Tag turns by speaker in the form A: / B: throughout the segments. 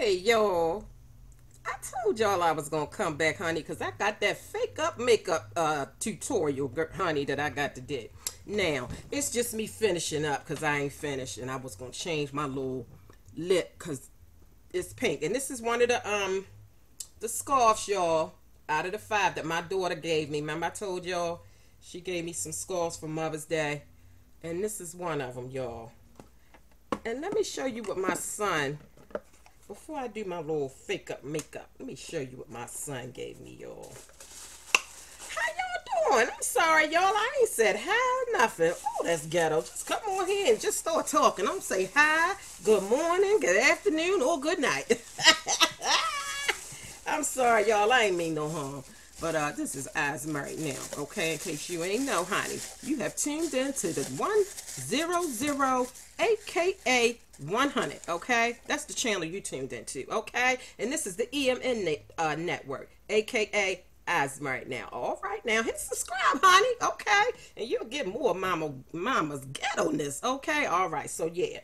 A: Hey, y'all. I told y'all I was gonna come back, honey, because I got that fake up makeup tutorial, honey, that I got to do. Now, it's just me finishing up because I ain't finished, and I was gonna change my little lip because it's pink. And this is one of the scarves, y'all, out of the five that my daughter gave me. Remember I told y'all she gave me some scarves for Mother's Day, and this is one of them, y'all. And let me show you what my son, before I do my little fake up makeup, let me show you what my son gave me, y'all. How y'all doing? I'm sorry, y'all. I ain't said hi, nothing. Oh, that's ghetto. Just come on here and just start talking. I'm say hi, good morning, good afternoon, or good night. I'm sorry, y'all. I ain't mean no harm. But this is Eyes Married Now, okay? In case you ain't know, honey, you have tuned in to the 100 aka 100, okay? That's the channel you tuned into, okay? And this is the EMN network, aka Eyes Married Now. All right, now hit subscribe, honey, okay? And you'll get more mama's ghetto-ness, okay? All right, so yeah,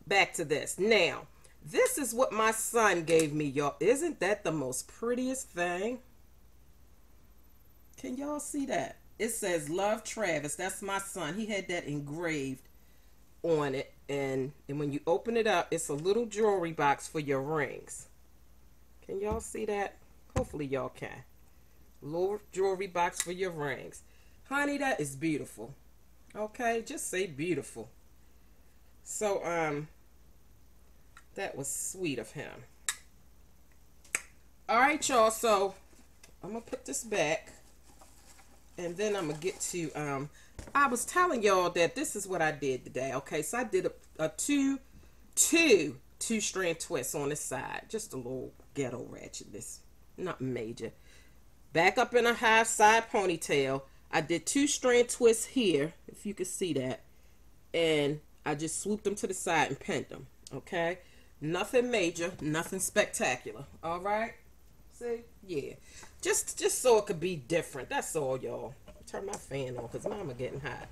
A: back to this. Now, this is what my son gave me, y'all. Isn't that the most prettiest thing? Can y'all see that? It says Love Travis. That's my son. He had that engraved on it. And when you open it up, it's a little jewelry box for your rings. Can y'all see that? Hopefully y'all can. Little jewelry box for your rings. Honey, that is beautiful. Okay, just say beautiful. So, that was sweet of him. All right, y'all. So, I'm going to put this back. And then I'm gonna get to I was telling y'all that this is what I did today. Okay, so I did a two-strand twists on the side, just a little ghetto ratchetness, not major. Back up in a high side ponytail. I did two-strand twists here, if you can see that, and I just swooped them to the side and pinned them. Okay, nothing major, nothing spectacular. All right. See? Yeah. Just so it could be different. That's all, y'all. Turn my fan on because mama getting hot.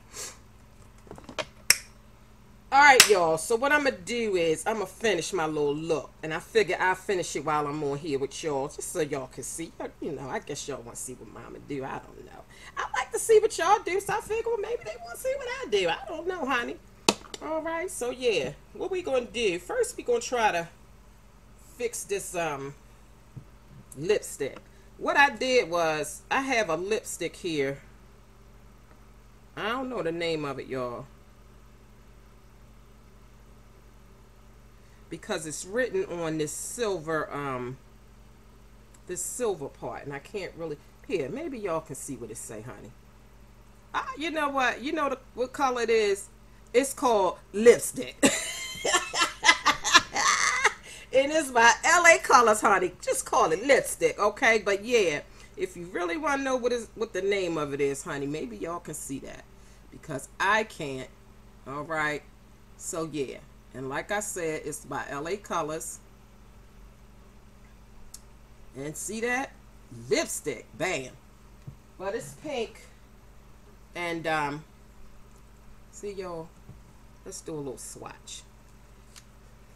A: Alright, y'all. So what I'm going to do is I'm going to finish my little look. And I figure I'll finish it while I'm on here with y'all. Just so y'all can see. You know, I guess y'all want to see what mama do. I don't know. I like to see what y'all do. So I figure, well, maybe they want to see what I do. I don't know, honey. Alright. So, yeah. What we going to do? First, we going to try to fix this, lipstick. What I did was I have a lipstick here. I don't know the name of it, y'all, because it's written on this silver part, and I can't really, here, maybe y'all can see what it say, honey. You know what, you know what color it is? It's called lipstick. And it's by LA Colors, honey. Just call it lipstick, okay? But yeah, if you really want to know what the name of it is, honey, maybe y'all can see that, because I can't. All right. So yeah, and like I said, it's by LA Colors. And see that? Lipstick. Bam. But it's pink. And see, y'all, let's do a little swatch.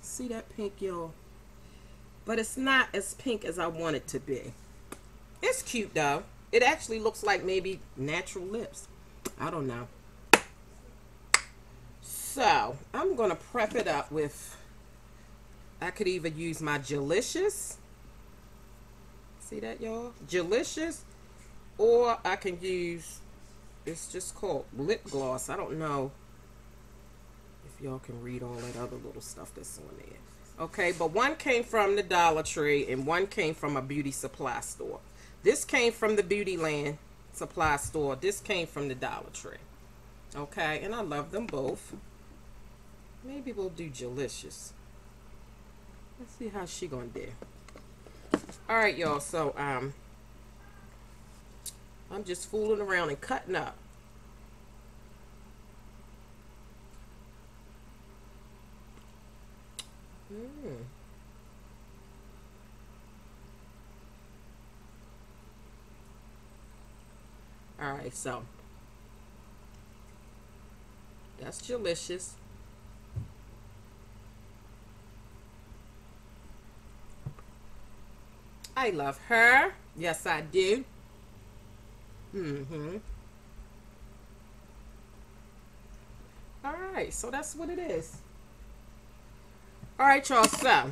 A: See that pink, y'all? But it's not as pink as I want it to be. It's cute, though. It actually looks like maybe natural lips. I don't know. So, I'm going to prep it up with, I could either use my Jalicious. See that, y'all? Jalicious. Or I can use, it's just called lip gloss. I don't know if y'all can read all that other little stuff that's on there. Okay, but one came from the Dollar Tree and one came from a beauty supply store. This came from the Beautyland supply store. This came from the Dollar Tree. Okay, and I love them both. Maybe we'll do Jalicious. Let's see how she gonna do. Alright, y'all, so I'm just fooling around and cutting up. Alright, so that's Jalicious. I love her. Yes, I do. Mm-hmm. All right, so that's what it is. All right, y'all. So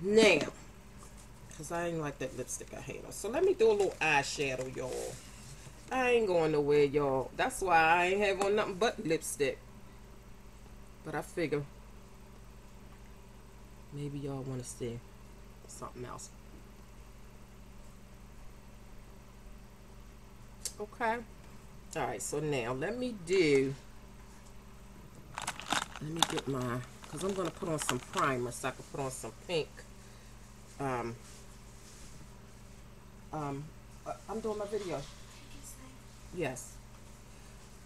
A: now, because I ain't like that lipstick I had on. So let me do a little eyeshadow, y'all. I ain't going nowhere, y'all. That's why I ain't have on nothing but lipstick. But I figure maybe y'all want to see something else. Okay. All right, so now let me get my, because I'm going to put on some primer so I can put on some pink. Um, I'm doing my video. Yes.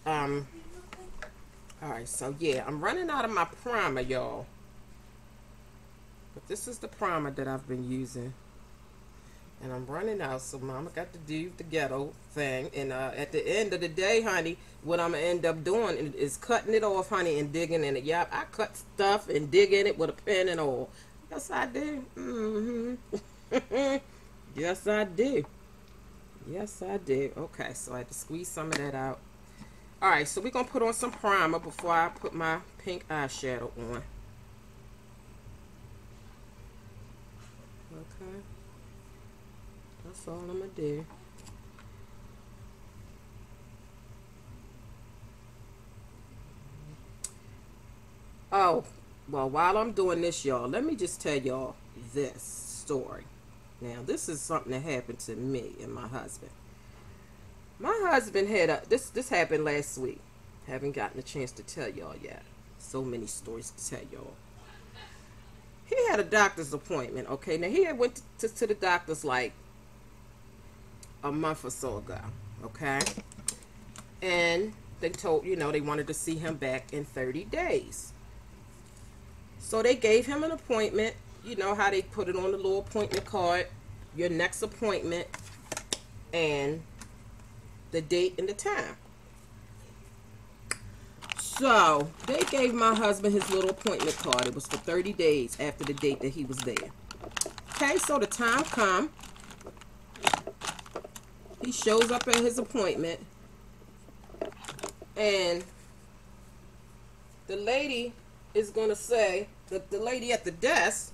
A: Um, all right, so yeah, I'm running out of my primer, y'all. But this is the primer that I've been using. And I'm running out, so Mama got to do the ghetto thing. And at the end of the day, honey, what I'm going to end up doing is cutting it off, honey, and digging in it. Yep, I cut stuff and dig in it with a pen and all. Yes, I do. Mm-hmm. Yes, I do. Yes, I do. Okay, so I had to squeeze some of that out. All right, so we're going to put on some primer before I put my pink eyeshadow on. Okay. That's all I'm going to do. Oh, well, while I'm doing this, y'all, let me just tell y'all this story. Now, this is something that happened to me and my husband. My husband had this happened last week. Haven't gotten a chance to tell y'all yet. So many stories to tell y'all. He had a doctor's appointment, okay? Now, he had went to the doctor's like a month or so ago, okay? And they told, they wanted to see him back in 30 days. So they gave him an appointment. You know how they put it on the little appointment card, your next appointment, and the date and the time. So they gave my husband his little appointment card. It was for 30 days after the date that he was there. Okay, so the time come. He shows up at his appointment, and the lady is going to say, the lady at the desk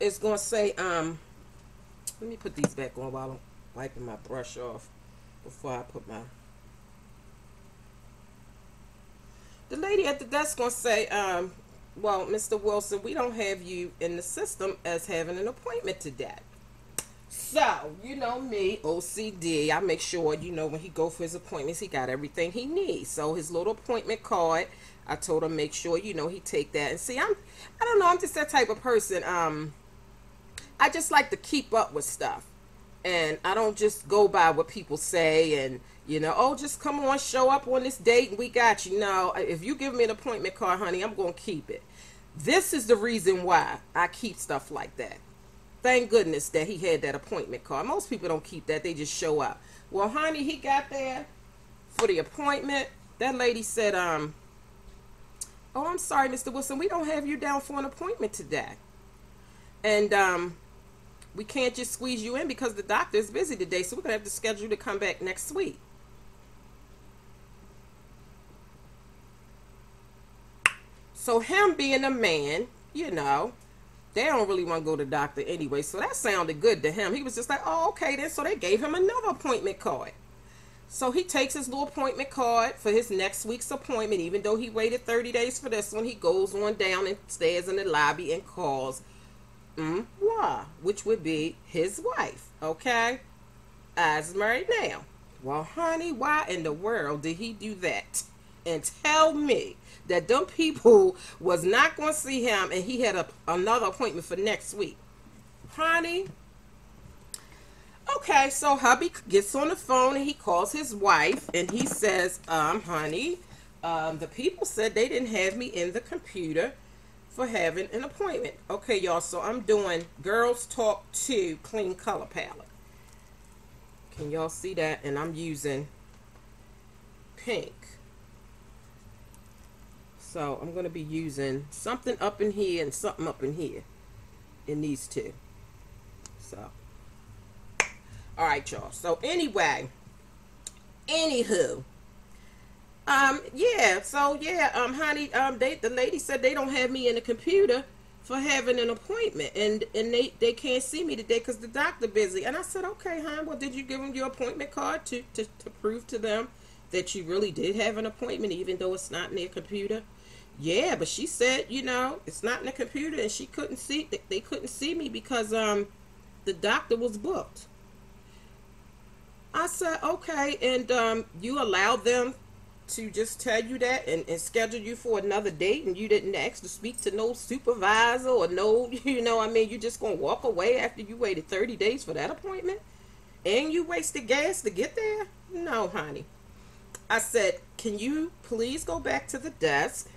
A: is going to say, let me put these back on while I'm wiping my brush off before I put my, the lady at the desk going to say, well, Mr. Wilson, we don't have you in the system as having an appointment today. So, you know me, OCD, I make sure, when he go for his appointments, he got everything he needs. So his little appointment card, I told him make sure, he take that. And see, I don't know, I'm just that type of person. I just like to keep up with stuff. And I don't just go by what people say and, oh, just come on, show up on this date and we got you. No, if you give me an appointment card, honey, I'm going to keep it. This is the reason why I keep stuff like that. Thank goodness that he had that appointment card. Most people don't keep that. They just show up. Well, honey, he got there for the appointment. That lady said, oh, I'm sorry, Mr. Wilson. We don't have you down for an appointment today. And we can't just squeeze you in because the doctor is busy today. So we're going to have to schedule you to come back next week. So him being a man, they don't really want to go to the doctor anyway. So that sounded good to him. He was just like, oh, okay then. So they gave him another appointment card. So he takes his little appointment card for his next week's appointment. Even though he waited 30 days for this one, he goes on down and stays in the lobby and calls which would be his wife. Okay? As married now. Well, honey, why in the world did he do that? And tell me that them people was not going to see him and he had another appointment for next week. Honey. Okay, so hubby gets on the phone and he calls his wife and he says, honey, the people said they didn't have me in the computer for having an appointment. Okay, y'all, so I'm doing Girls Talk 2 Clean Color Palette. Can y'all see that? And I'm using pink. So I'm going to be using something up in here and something up in here. in these two. So, all right, y'all. So anyway, anywho, yeah. So yeah, honey, the lady said they don't have me in the computer for having an appointment, and they can't see me today because the doctor busy. And I said, okay, hon. Well, did you give them your appointment card to prove to them that you really did have an appointment, even though it's not in their computer? Yeah, but she said, it's not in the computer, and she couldn't see. They couldn't see me because the doctor was booked. I said, okay, and you allowed them to just tell you that and schedule you for another date, and you didn't ask to speak to no supervisor or no, you just gonna walk away after you waited 30 days for that appointment and you wasted gas to get there? No, honey. I said, can you please go back to the desk,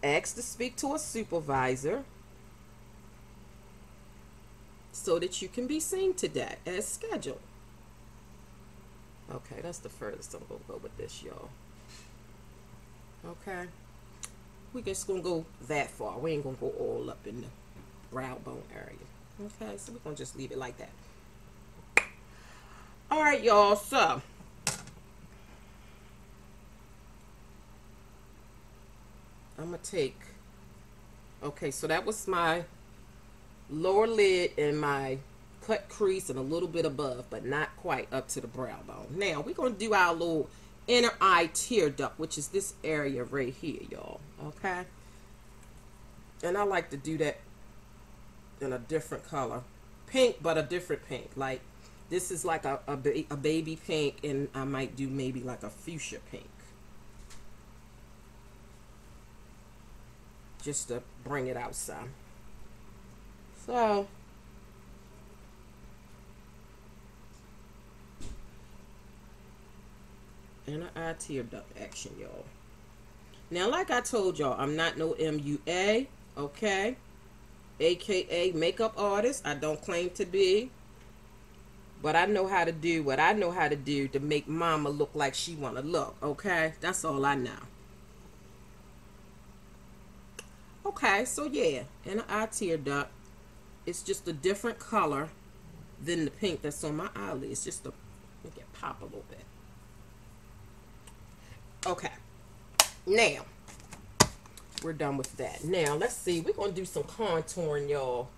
A: ask to speak to a supervisor so that you can be seen today as scheduled. Okay, that's the furthest I'm going to go with this, y'all. Okay. We just going to go that far. We ain't going to go all up in the brow bone area. Okay, so we're going to just leave it like that. All right, y'all, so I'm going to take, okay, so that was my lower lid and my cut crease and a little bit above, but not quite up to the brow bone. Now, we're going to do our little inner eye tear duct, which is this area right here, y'all, okay? And I like to do that in a different color. Pink, but a different pink. Like, this is like a baby pink, and I might do maybe like a fuchsia pink. Just to bring it out some. So, inner eye tear duct action, y'all. Now, like I told y'all, I'm not no MUA, okay? AKA makeup artist. I don't claim to be. But I know how to do what I know how to do to make mama look like she want to look, okay? That's all I know. Okay, so yeah, inner eye tear duct. It's just a different color than the pink that's on my eyelids. Just to make it pop a little bit. Okay. Now, we're done with that. Now, let's see. We're going to do some contouring, y'all.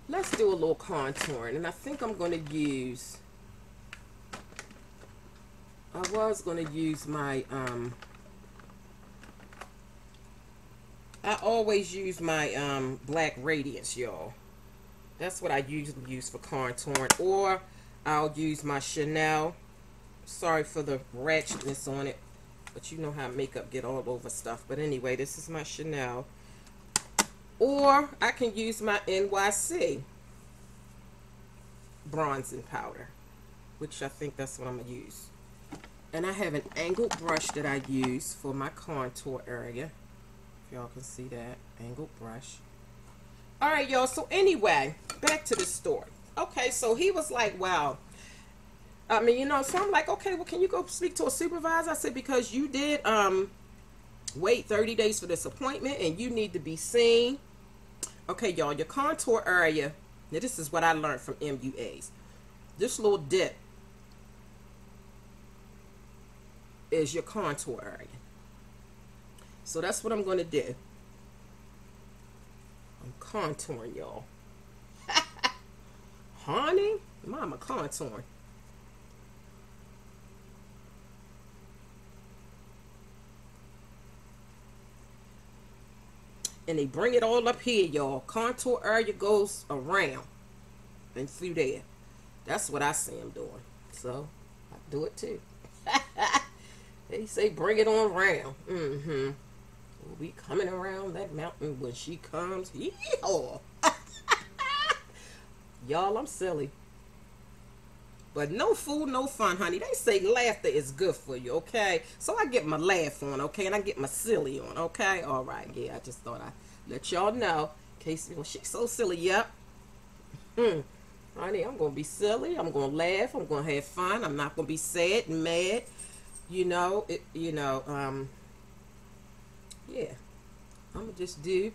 A: Let's do a little contouring. And I think I'm going to use... I was going to use my... I always use my Black Radiance, y'all. That's what I usually use for contouring. Or I'll use my Chanel. Sorry for the ratchetness on it. But you know how makeup get all over stuff. But anyway, this is my Chanel. Or I can use my NYC bronzing powder. Which I think that's what I'm going to use. And I have an angled brush that I use for my contour area. If y'all can see that. Angled brush. Alright, y'all. So anyway, back to the story. Okay, so he was like, wow. I mean, so I'm like, okay, well, can you go speak to a supervisor? I said, because you did wait 30 days for this appointment and you need to be seen. Okay, y'all, your contour area, now this is what I learned from MUAs. This little dip is your contour area. So that's what I'm going to do. I'm contouring, y'all. Honey, mama contouring. And they bring it all up here, y'all. Contour area goes around and through there. That's what I see them doing. So, I do it too. They say bring it on around. Mm-hmm. We'll be coming around that mountain when she comes. Yeehaw! Y'all, I'm silly. But no food, no fun, honey. They say laughter is good for you, okay? So I get my laugh on, okay? And I get my silly on, okay? All right, yeah, I just thought I'd let y'all know. In case, well, she's so silly, yep. Honey, I'm going to be silly. I'm going to laugh. I'm going to have fun. I'm not going to be sad and mad. Yeah. I'm going to just do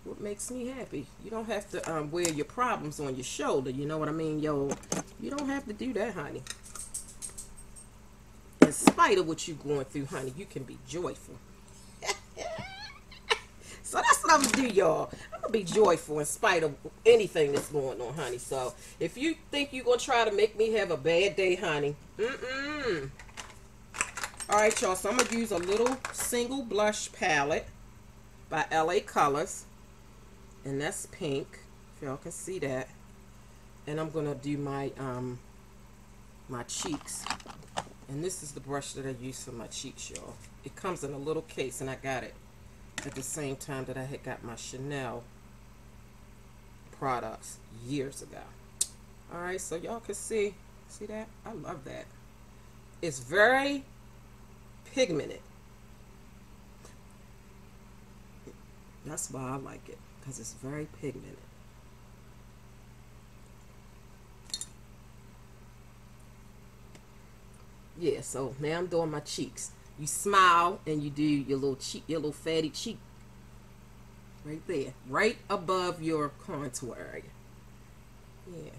A: what makes me happy. You don't have to wear your problems on your shoulder. You know what I mean, yo? You don't have to do that, honey. In spite of what you're going through, honey, you can be joyful. So that's what I'm gonna do, y'all. I'm gonna be joyful in spite of anything that's going on, honey. So if you think you're gonna try to make me have a bad day, honey, all right, y'all. So I'm gonna use a little single blush palette by LA Colors, and that's pink. If y'all can see that. And I'm gonna do my my cheeks. And this is the brush that I use for my cheeks, y'all. It comes in a little case, and I got it at the same time that I had got my Chanel products years ago. All right, so y'all can see that? I love that. It's very pigmented. That's why I like it, because it's very pigmented. Yeah, so now I'm doing my cheeks. You smile and you do your little cheek, your little fatty cheek right there, right above your contour area. Yeah,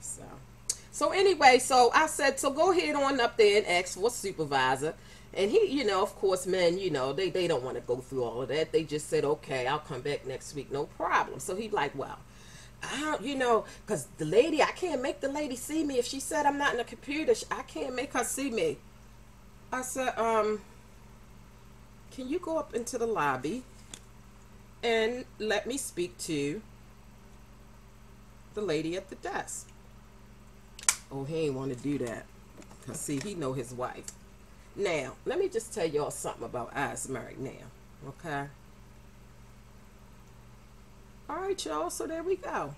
A: so anyway, so I said, so go ahead on up there and ask for a supervisor. And he, you know, of course, men, you know, they don't want to go through all of that. They just said, okay, I'll come back next week, no problem. So he's like, well, you know, because the lady, I can't make the lady see me. If she said I'm not in the computer, I can't make her see me. I said, can you go up into the lobby and let me speak to the lady at the desk? Oh, he ain't want to do that. Because, see, he know his wife. Now, let me just tell y'all something about Eyes Married now, okay? All right, y'all, so there we go.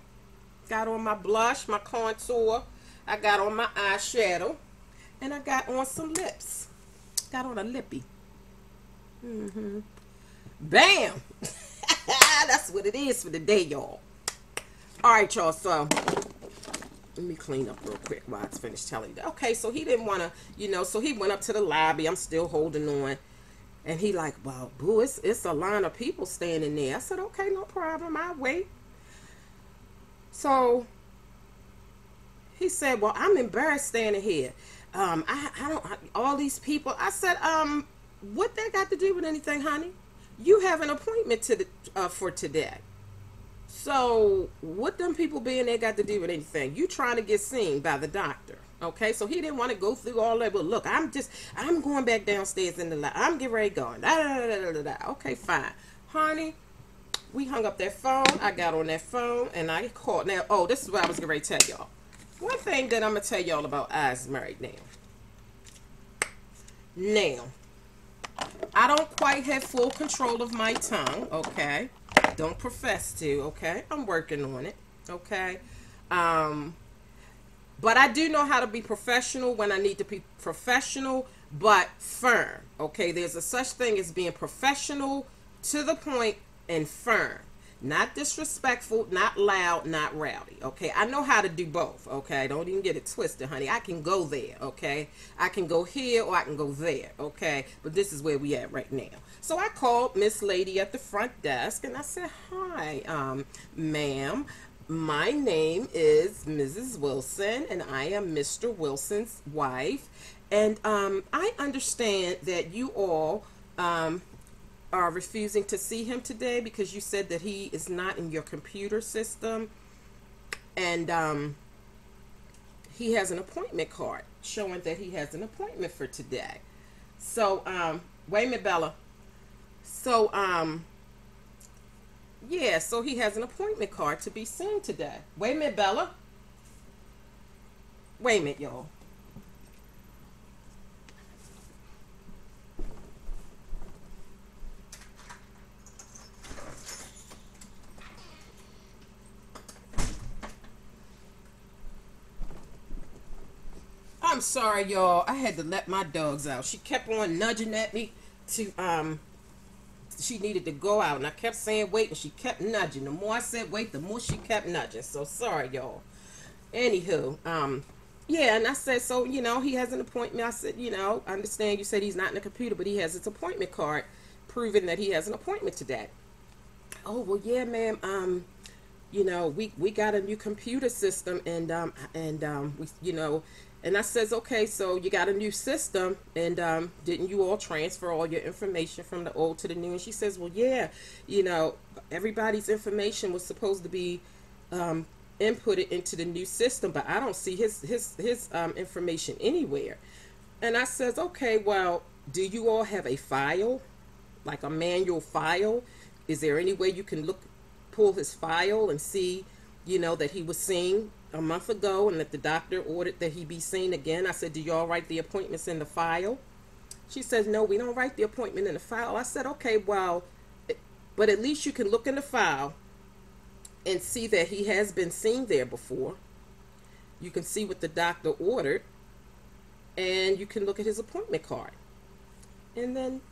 A: Got on my blush, my contour. I got on my eyeshadow. And I got on some lips. Got on a lippy. Bam! That's what it is for the day, y'all. All right, y'all, so let me clean up real quick while I finish telling you. Okay, so he didn't want to, you know, so he went up to the lobby. I'm still holding on. And he like, well, boo, it's a line of people standing there. I said, okay, no problem. I'll wait. So he said, well, I'm embarrassed standing here. All these people. I said, what that got to do with anything, honey? You have an appointment for today. So what them people being there got to do with anything? You trying to get seen by the doctor. Okay, so he didn't want to go through all that. But look, I'm going back downstairs in the lab. I'm getting ready going. Okay, fine. Honey, we hung up that phone. I got on that phone and I called. Now, oh, this is what I was getting ready to tell y'all. One thing that I'm going to tell y'all about Eyes Married now. Now, I don't quite have full control of my tongue, okay? Don't profess to, okay? I'm working on it, okay? But I do know how to be professional when I need to be professional, but firm, okay? There's a such thing as being professional, to the point, and firm. Not disrespectful, not loud, not rowdy, okay? I know how to do both, okay? Don't even get it twisted, honey. I can go there, okay? I can go here or I can go there, okay? But this is where we at right now. So I called Miss Lady at the front desk and I said, hi, ma'am. My name is Mrs. Wilson and I am Mr. Wilson's wife. And I understand that you all are refusing to see him today because you said that he is not in your computer system, and he has an appointment card showing that he has an appointment for today. So wait a minute, Bella. So yeah, so he has an appointment card to be seen today. Wait a minute, Bella. Wait a minute, y'all. I'm sorry, y'all. I had to let my dogs out. She kept on nudging at me to she needed to go out, and I kept saying wait, and she kept nudging. The more I said wait, the more she kept nudging. So sorry, y'all. Anywho, yeah, and I said, so, you know, he has an appointment. I said, you know, I understand you said he's not in the computer, but he has his appointment card proving that he has an appointment today. oh well, yeah, ma'am. We got a new computer system, and we, and I says, okay, so you got a new system, and didn't you all transfer all your information from the old to the new? And she says, well, yeah, you know, everybody's information was supposed to be um, inputted into the new system, but I don't see his information anywhere. And I says, okay, well, do you all have a file, like a manual file? Is there any way you can pull his file and see, that he was seen a month ago and that the doctor ordered that he be seen again? I said, do y'all write the appointments in the file? She says, no, we don't write the appointment in the file. I said, okay, well, but at least you can look in the file and see that he has been seen there before. You can see what the doctor ordered, and you can look at his appointment card. And then,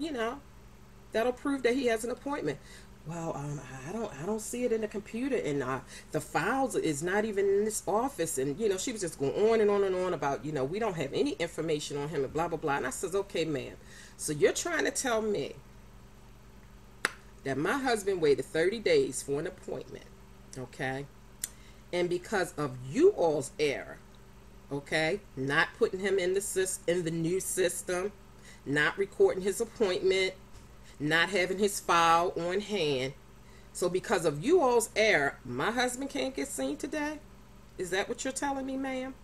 A: that'll prove that he has an appointment. Well, I don't see it in the computer, and the files is not even in this office. And she was just going on and on and on about we don't have any information on him and blah blah blah. And I says, okay, ma'am, so you're trying to tell me that my husband waited 30 days for an appointment, okay, and because of you all's error, okay, not putting him in the new system, not recording his appointment, not having his file on hand. So because of you all's error, my husband can't get seen today? Is that what you're telling me, ma'am?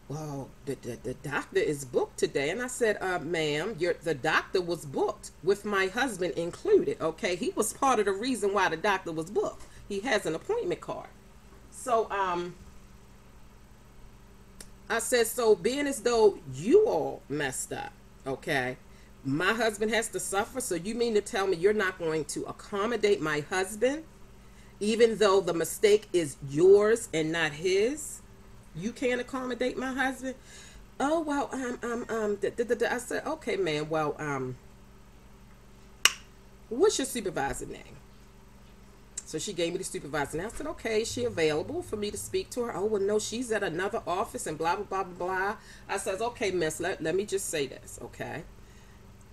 A: Well, the doctor is booked today. And I said, ma'am, the doctor was booked with my husband included, okay? He was part of the reason why the doctor was booked. He has an appointment card. So, I said, so being as though you all messed up, okay, my husband has to suffer. So you mean to tell me you're not going to accommodate my husband, even though the mistake is yours and not his? You can't accommodate my husband? Oh, well, I said, okay, man, well, what's your supervisor name? So she gave me the supervisor. And I said, okay, is she available for me to speak to her? Oh, well, no, she's at another office and blah, blah, blah, blah, blah. I says, okay, miss, let me just say this, okay?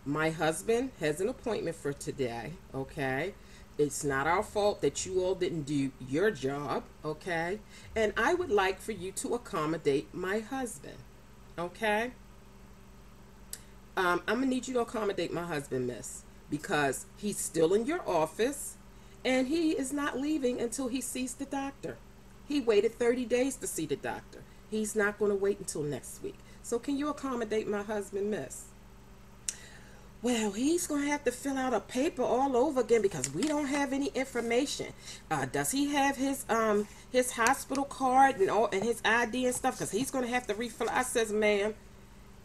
A: My husband has an appointment for today, okay? It's not our fault that you all didn't do your job, okay? And I would like for you to accommodate my husband, okay? I'm going to need you to accommodate my husband, miss, because he's still in your office, and he is not leaving until he sees the doctor. He waited 30 days to see the doctor. He's not going to wait until next week. So can you accommodate my husband, miss? Well, he's going to have to fill out a paper all over again because we don't have any information. Does he have his hospital card and his ID and stuff? Because he's going to have to refill. I says, ma'am,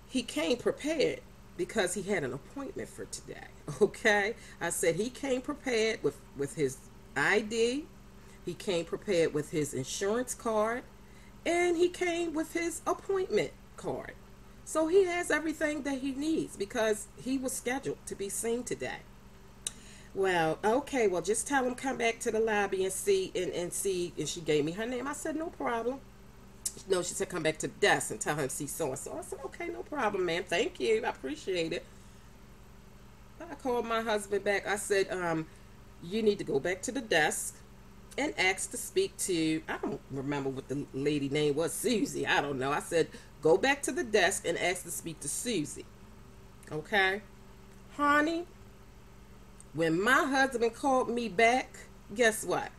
A: he came prepared because he had an appointment for today. Okay? I said he came prepared with his ID. He came prepared with his insurance card. And he came with his appointment card. So he has everything that he needs because he was scheduled to be seen today. Well, okay, well, just tell him come back to the lobby and see. And she gave me her name. I said, no problem. No, she said come back to the desk and tell him see so-and-so. I said, okay, no problem, ma'am. Thank you. I appreciate it. I called my husband back. I said, you need to go back to the desk and ask to speak to, I don't remember what the lady name was, Susie. I don't know. I said, go back to the desk and ask to speak to Susie. Okay? Honey, when my husband called me back, guess what?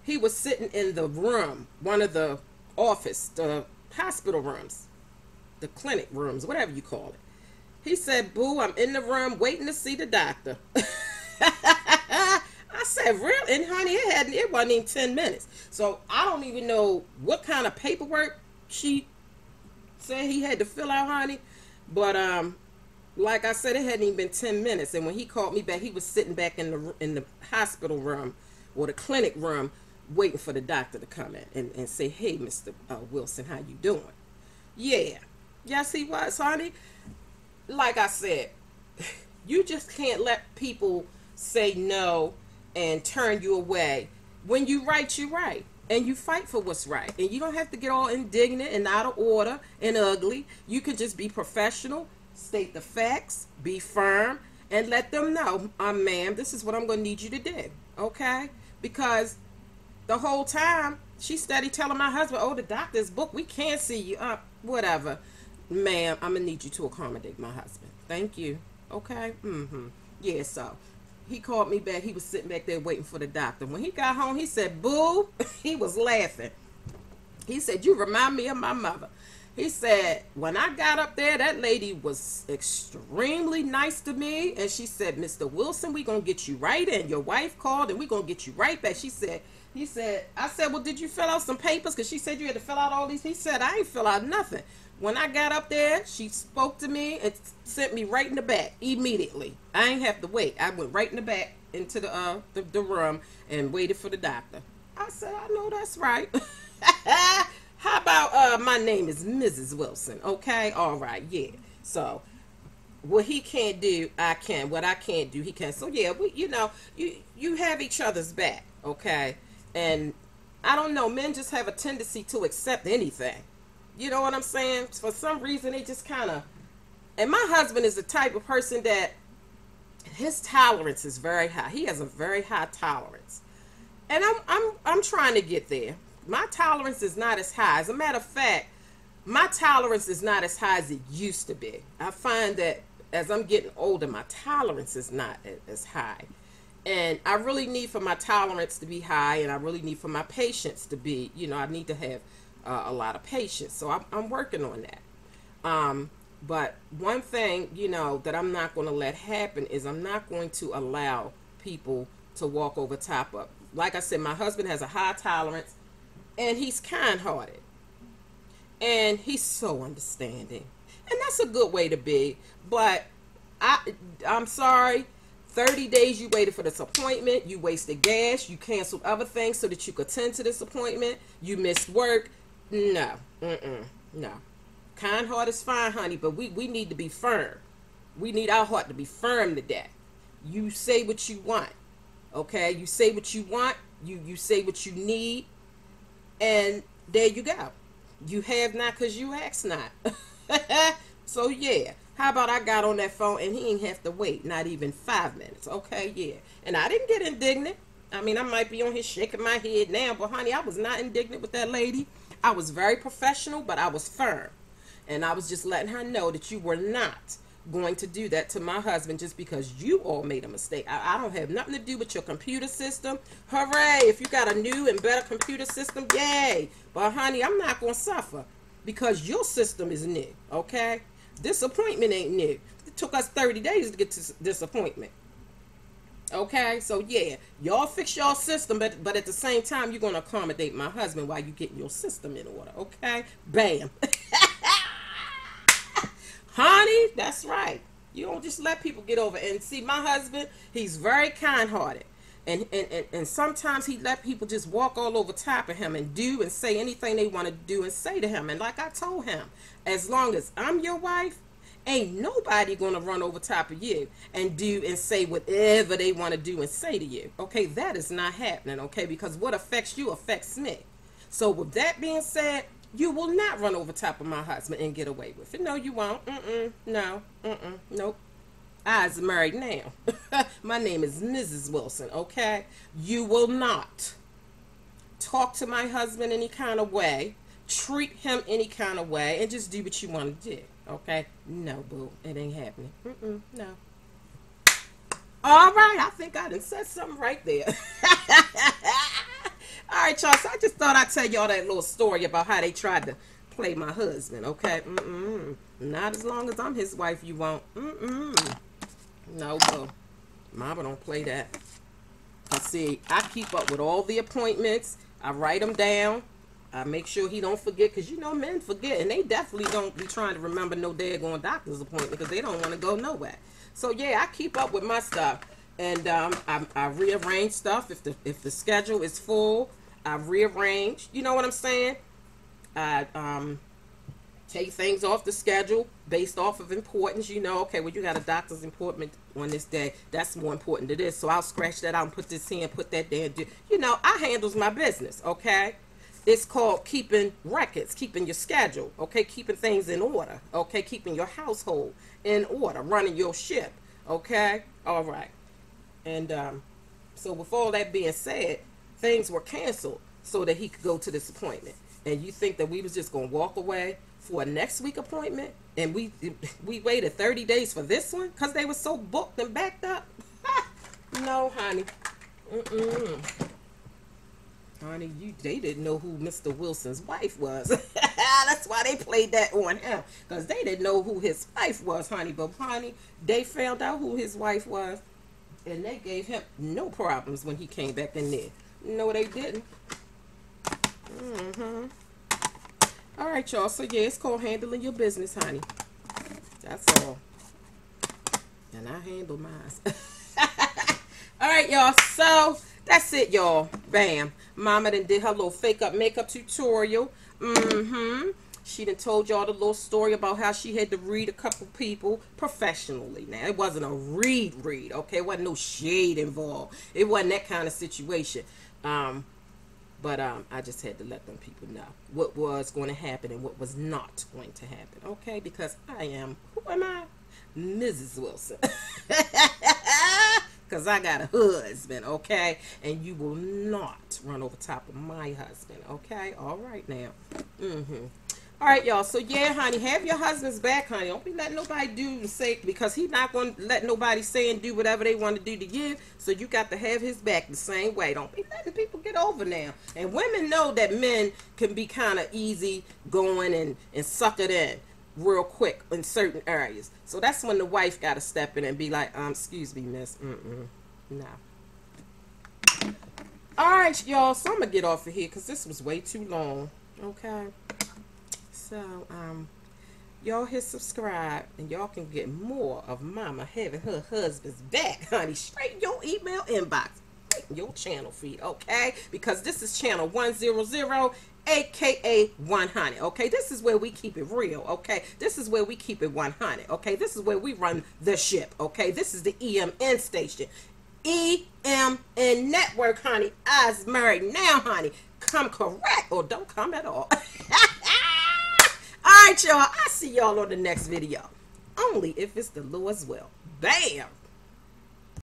A: He was sitting in the room, one of the the hospital rooms, the clinic rooms, whatever you call it. He said, boo, I'm in the room waiting to see the doctor. I said, really? And honey, it wasn't even 10 minutes. So I don't even know what kind of paperwork she said he had to fill out, honey. But like I said, it hadn't even been 10 minutes. And when he called me back, he was sitting back in the hospital room or the clinic room waiting for the doctor to come in and say, hey, Mr. Wilson, how you doing? Yeah. Yes, he was, honey. Like I said, you just can't let people say no and turn you away. When you right, you right. And you fight for what's right. And you don't have to get all indignant and out of order and ugly. You can just be professional, state the facts, be firm, and let them know, ma'am, this is what I'm going to need you to do. okay? Because the whole time she steady telling my husband, "Oh, the doctor's booked. We can't see you." Whatever, ma'am. I'm gonna need you to accommodate my husband. Thank you. Okay. Mm-hmm. Yeah. So he called me back. He was sitting back there waiting for the doctor. When he got home, he said, "Boo." He was laughing. He said, "You remind me of my mother." He said, "When I got up there, that lady was extremely nice to me." And she said, "Mr. Wilson, we going to get you right in. Your wife called and we going to get you right back." I said, "Well, did you fill out some papers?" Because she said you had to fill out all these. He said, "I ain't fill out nothing." When I got up there, she spoke to me and sent me right in the back immediately. I ain't have to wait. I went right in the back into the room and waited for the doctor. I said, "I know that's right." How about my name is Mrs. Wilson? Okay, all right, yeah. So what he can't do, I can. What I can't do, he can. So yeah, you have each other's back, okay? And I don't know, men just have a tendency to accept anything. You know what I'm saying? For some reason, they just kind of. And my husband is the type of person that his tolerance is very high. He has a very high tolerance, and I'm trying to get there. My tolerance is not as high. As a matter of fact, my tolerance is not as high as it used to be. I find that as I'm getting older, my tolerance is not as high. And I really need for my tolerance to be high, and I really need for my patience to be, I need to have a lot of patience. So I'm working on that. But one thing, that I'm not going to let happen is I'm not going to allow people to walk over top of. Like I said, my husband has a high tolerance. And he's kind-hearted. And he's so understanding. And that's a good way to be. But I'm sorry. 30 days you waited for this appointment. You wasted gas. You canceled other things so that you could attend to this appointment. You missed work. No. No. Kind heart is fine, honey. But we need to be firm. We need our heart to be firm to that. You say what you want. Okay? You say what you want. You say what you need. And there you go. You have not because you ask not. So, yeah. How about I got on that phone and he ain't have to wait not even 5 minutes. Okay, yeah. And I didn't get indignant. I mean, I might be on here shaking my head now. But, honey, I was not indignant with that lady. I was very professional, but I was firm. And I was just letting her know that you were not going to do that to my husband just because you all made a mistake. I don't have nothing to do with your computer system. Hooray! If you got a new and better computer system, yay! But honey, I'm not going to suffer because your system is new, okay? This appointment ain't new. It took us 30 days to get to this appointment. Okay, so yeah, y'all fix your system, but at the same time, you're going to accommodate my husband while you getting your system in order, okay? Bam. Honey, that's right. You don't just let people get over. And see, my husband, he's very kind-hearted. And sometimes he let people just walk all over top of him and do and say anything they want to do and say to him. And like I told him, as long as I'm your wife, ain't nobody going to run over top of you and do and say whatever they want to do and say to you. Okay, that is not happening, okay? Because what affects you affects me. So with that being said, you will not run over top of my husband and get away with it. No, you won't. No. Nope. I's married now. My name is Mrs. Wilson, okay? You will not talk to my husband any kind of way, treat him any kind of way, and just do what you want to do, okay? No, boo. It ain't happening. No. All right. I think I done said something right there. All right, y'all. So I just thought I'd tell y'all that little story about how they tried to play my husband, okay? Not as long as I'm his wife, you won't. No, boo. Mama don't play that. See, I keep up with all the appointments. I write them down. I make sure he don't forget, because men forget, and they definitely don't be trying to remember no daggone doctor's appointment because they don't want to go nowhere. So yeah, I keep up with my stuff, and I rearrange stuff if the schedule is full. I rearrange. You know what I'm saying? I take things off the schedule based off of importance. Okay, well, you got a doctor's appointment on this day. That's more important to this. So I'll scratch that out and put this here and put that there. I handles my business, okay? It's called keeping records, keeping your schedule, okay? Keeping things in order, okay? Keeping your household in order, running your ship, okay? All right. And So with all that being said, things were canceled so that he could go to this appointment. And you think that we was just gonna walk away for a next week appointment, and we waited 30 days for this one because they were so booked and backed up? No, honey. Honey, they didn't know who Mr. Wilson's wife was. That's why they played that on him, because they didn't know who his wife was, honey. But honey, they found out who his wife was, and they gave him no problems when he came back in there. No, they didn't. All right, y'all. So yeah, it's called handling your business, honey. That's all. And I handle mine. All right, y'all. So that's it, y'all. Bam. Mama done did her little fake up makeup tutorial. She done told y'all the little story about how she had to read a couple people professionally. Now, it wasn't a read, okay? It wasn't no shade involved. It wasn't that kind of situation. But I just had to let them people know what was going to happen and what was not going to happen, okay? Because I am, who am I? Mrs. Wilson. Because I got a husband, okay? And you will not run over top of my husband, okay? All right now. All right, y'all. So, yeah, honey, have your husband's back, honey. Don't be letting nobody do and say, because he's not going to let nobody say and do whatever they want to do to you. So you got to have his back the same way. Don't be letting people get over now. And women know that men can be kind of easy going and suck it in real quick in certain areas. So that's when the wife got to step in and be like, excuse me, miss. No. All right, y'all. So I'm going to get off of here because this was way too long. Okay. So, y'all hit subscribe and y'all can get more of Mama having her husband's back, honey, straight in your email inbox, right in your channel feed, okay? Because this is channel 100, aka 100, okay? This is where we keep it real, okay? This is where we keep it 100, okay? This is where we run the ship, okay? This is the EMN station. EMN network, honey. I's married now, honey. Come correct or don't come at all. All right, y'all. I'll see y'all on the next video. Only if it's the Lord's will. Bam!